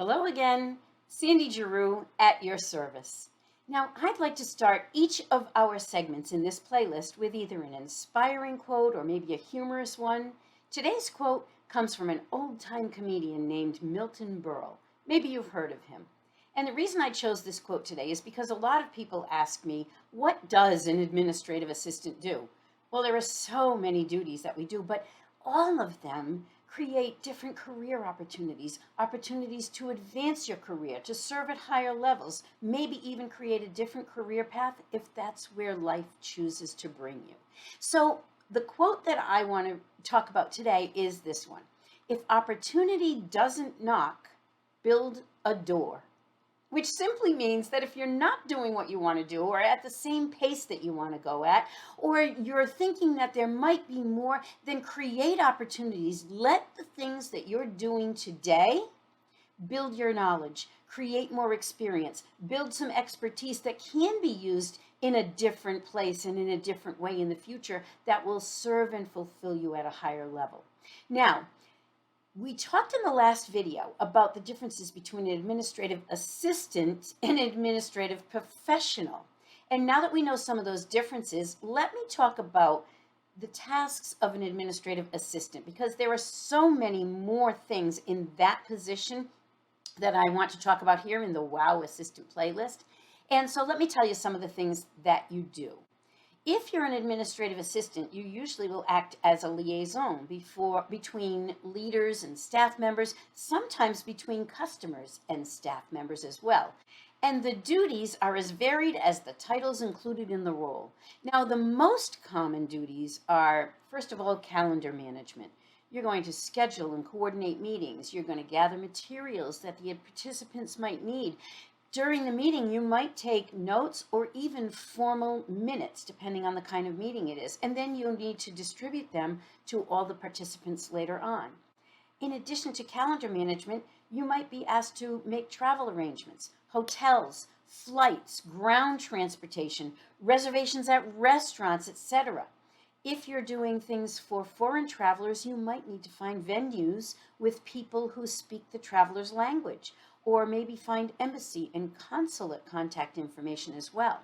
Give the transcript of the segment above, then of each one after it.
Hello again, Sandy Giroux at your service. Now, I'd like to start each of our segments in this playlist with either an inspiring quote or maybe a humorous one. Today's quote comes from an old-time comedian named Milton Berle. Maybe you've heard of him. And the reason I chose this quote today is because a lot of people ask me, what does an administrative assistant do? Well, there are so many duties that we do, but all of them create different career opportunities, opportunities to advance your career, to serve at higher levels, maybe even create a different career path if that's where life chooses to bring you. So the quote that I want to talk about today is this one. If opportunity doesn't knock, build a door. Which simply means that if you're not doing what you want to do or at the same pace that you want to go at, or you're thinking that there might be more, then create opportunities. Let the things that you're doing today build your knowledge, create more experience, build some expertise that can be used in a different place and in a different way in the future that will serve and fulfill you at a higher level. Now, we talked in the last video about the differences between an administrative assistant and an administrative professional. And now that we know some of those differences, let me talk about the tasks of an administrative assistant, because there are so many more things in that position that I want to talk about here in the Wow Assistant playlist. And so let me tell you some of the things that you do. If you're an administrative assistant, you usually will act as a liaison between leaders and staff members, sometimes between customers and staff members as well. And the duties are as varied as the titles included in the role. Now, the most common duties are, first of all, calendar management. You're going to schedule and coordinate meetings. You're going to gather materials that the participants might need. During the meeting, you might take notes or even formal minutes, depending on the kind of meeting it is, and then you'll need to distribute them to all the participants later on. In addition to calendar management, you might be asked to make travel arrangements, hotels, flights, ground transportation, reservations at restaurants, etc. If you're doing things for foreign travelers, you might need to find venues with people who speak the traveler's language, or maybe find embassy and consulate contact information as well.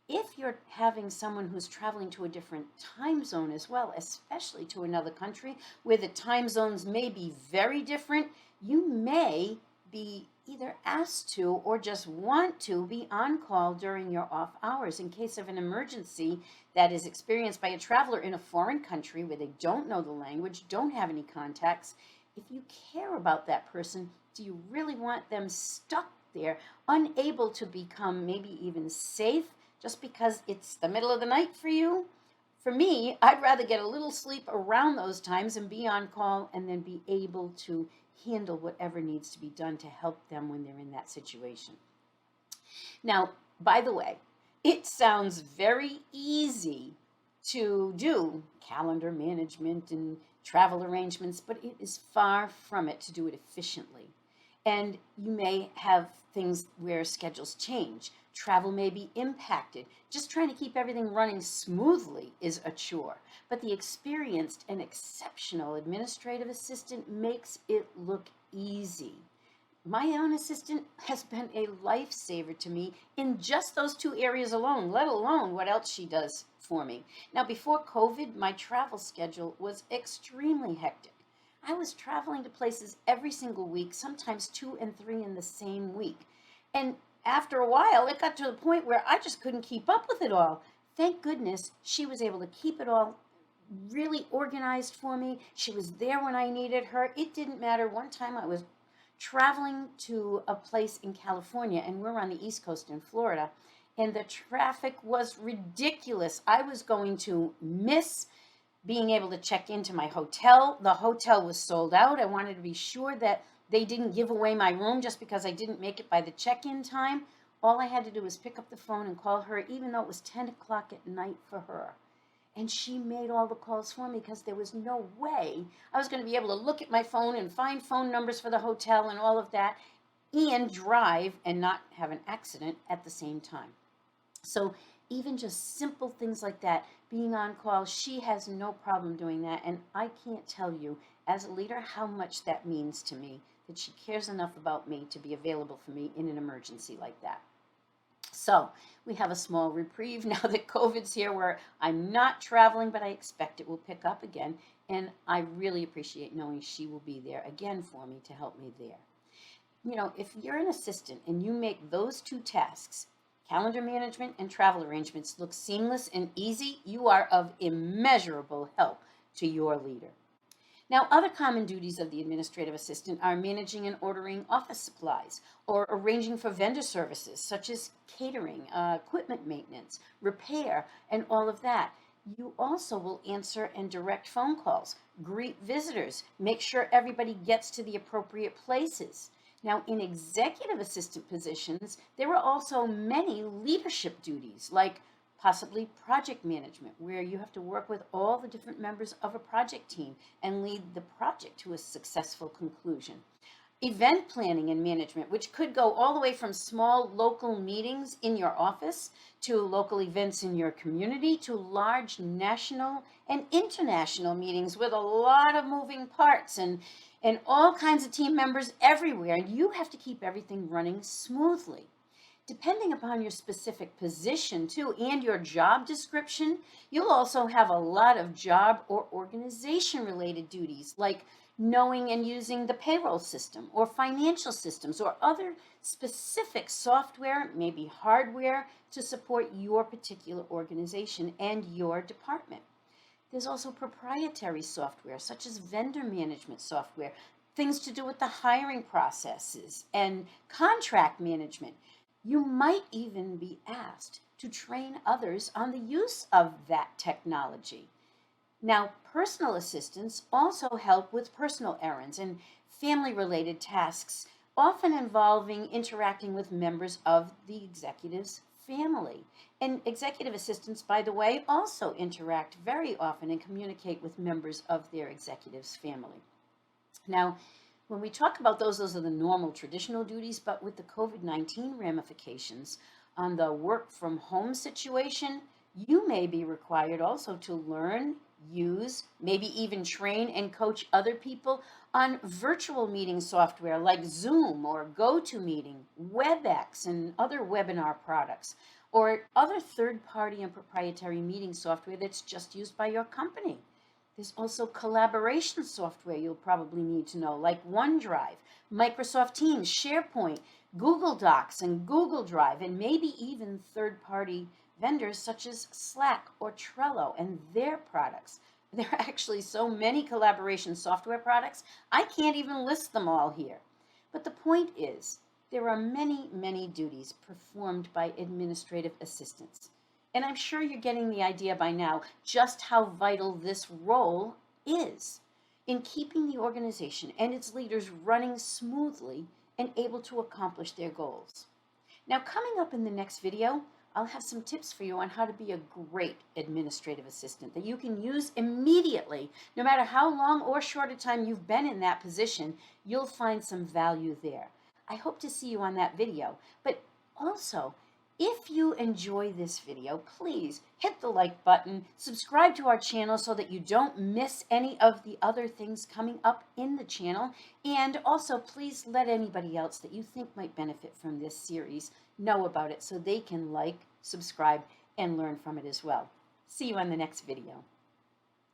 If you're having someone who's traveling to a different time zone as well, especially to another country where the time zones may be very different, you may be either asked to or just want to be on call during your off hours in case of an emergency that is experienced by a traveler in a foreign country where they don't know the language, don't have any contacts. If you care about that person, do you really want them stuck there, unable to become maybe even safe just because it's the middle of the night for you? For me, I'd rather get a little sleep around those times and be on call and then be able to handle whatever needs to be done to help them when they're in that situation. Now, by the way, it sounds very easy to do calendar management and travel arrangements, but it is far from it to do it efficiently. And you may have things where schedules change. Travel may be impacted. Just trying to keep everything running smoothly is a chore. But the experienced and exceptional administrative assistant makes it look easy. My own assistant has been a lifesaver to me in just those two areas alone, let alone what else she does for me. Now, before COVID, my travel schedule was extremely hectic. I was traveling to places every single week, sometimes 2 and 3 in the same week. And after a while, it got to the point where I just couldn't keep up with it all. Thank goodness she was able to keep it all really organized for me. She was there when I needed her. It didn't matter. One time I was traveling to a place in California, and we're on the East Coast in Florida, and the traffic was ridiculous. I was going to miss being able to check into my hotel. The hotel was sold out. I wanted to be sure that they didn't give away my room just because I didn't make it by the check-in time. All I had to do was pick up the phone and call her, even though it was 10 o'clock at night for her. And she made all the calls for me because there was no way I was going to be able to look at my phone and find phone numbers for the hotel and all of that and drive and not have an accident at the same time. So even just simple things like that, being on call, she has no problem doing that. And I can't tell you as a leader how much that means to me, that she cares enough about me to be available for me in an emergency like that. So we have a small reprieve now that COVID's here, where I'm not traveling, but I expect it will pick up again. And I really appreciate knowing she will be there again for me to help me there. You know, if you're an assistant and you make those two tasks, calendar management and travel arrangements, look seamless and easy, you are of immeasurable help to your leader. Now, other common duties of the administrative assistant are managing and ordering office supplies, or arranging for vendor services such as catering, equipment maintenance, repair, and all of that. You also will answer and direct phone calls, greet visitors, make sure everybody gets to the appropriate places. Now, in executive assistant positions, there are also many leadership duties, like possibly project management, where you have to work with all the different members of a project team and lead the project to a successful conclusion. Event planning and management, which could go all the way from small local meetings in your office to local events in your community to large national and international meetings with a lot of moving parts and all kinds of team members everywhere. And you have to keep everything running smoothly. Depending upon your specific position too and your job description, you'll also have a lot of job or organization related duties, like knowing and using the payroll system or financial systems or other specific software, maybe hardware, to support your particular organization and your department. There's also proprietary software, such as vendor management software, things to do with the hiring processes and contract management. You might even be asked to train others on the use of that technology. Now, personal assistants also help with personal errands and family-related tasks, often involving interacting with members of the executive's family. And executive assistants, by the way, also interact very often and communicate with members of their executive's family. Now, when we talk about those are the normal traditional duties, but with the COVID-19 ramifications on the work from home situation, you may be required also to learn, use, maybe even train and coach other people on virtual meeting software like Zoom or GoToMeeting, WebEx, and other webinar products, or other third-party and proprietary meeting software that's just used by your company. There's also collaboration software you'll probably need to know, like OneDrive, Microsoft Teams, SharePoint, Google Docs, and Google Drive, and maybe even third-party vendors such as Slack or Trello and their products. There are actually so many collaboration software products, I can't even list them all here. But the point is, there are many, many duties performed by administrative assistants. And I'm sure you're getting the idea by now just how vital this role is in keeping the organization and its leaders running smoothly and able to accomplish their goals. Now, coming up in the next video, I'll have some tips for you on how to be a great administrative assistant that you can use immediately. No matter how long or short a time you've been in that position, you'll find some value there. I hope to see you on that video. But also, if you enjoy this video, please hit the like button, subscribe to our channel so that you don't miss any of the other things coming up in the channel, and also please let anybody else that you think might benefit from this series know about it so they can like, subscribe, and learn from it as well. See you on the next video.